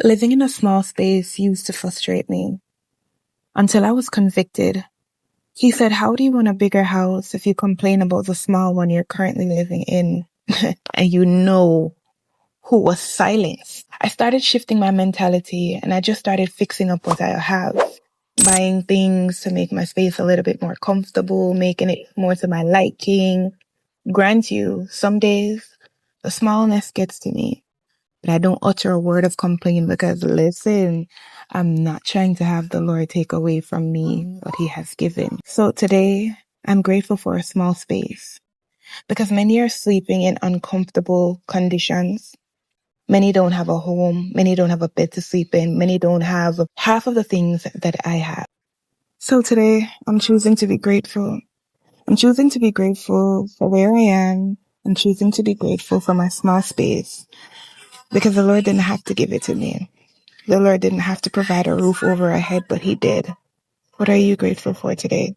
Living in a small space used to frustrate me until I was convicted. He said, how do you want a bigger house if you complain about the small one you're currently living in? And who was silenced. I started shifting my mentality and I just started fixing up what I have. Buying things to make my space a little bit more comfortable, making it more to my liking. Grant you, some days the smallness gets to me. But I don't utter a word of complaint because, listen, I'm not trying to have the Lord take away from me what He has given. So today, I'm grateful for a small space because many are sleeping in uncomfortable conditions. Many don't have a home. Many don't have a bed to sleep in. Many don't have half of the things that I have. So today, I'm choosing to be grateful. I'm choosing to be grateful for where I am. I'm choosing to be grateful for my small space. Because the Lord didn't have to give it to me. The Lord didn't have to provide a roof over our head, but He did. What are you grateful for today?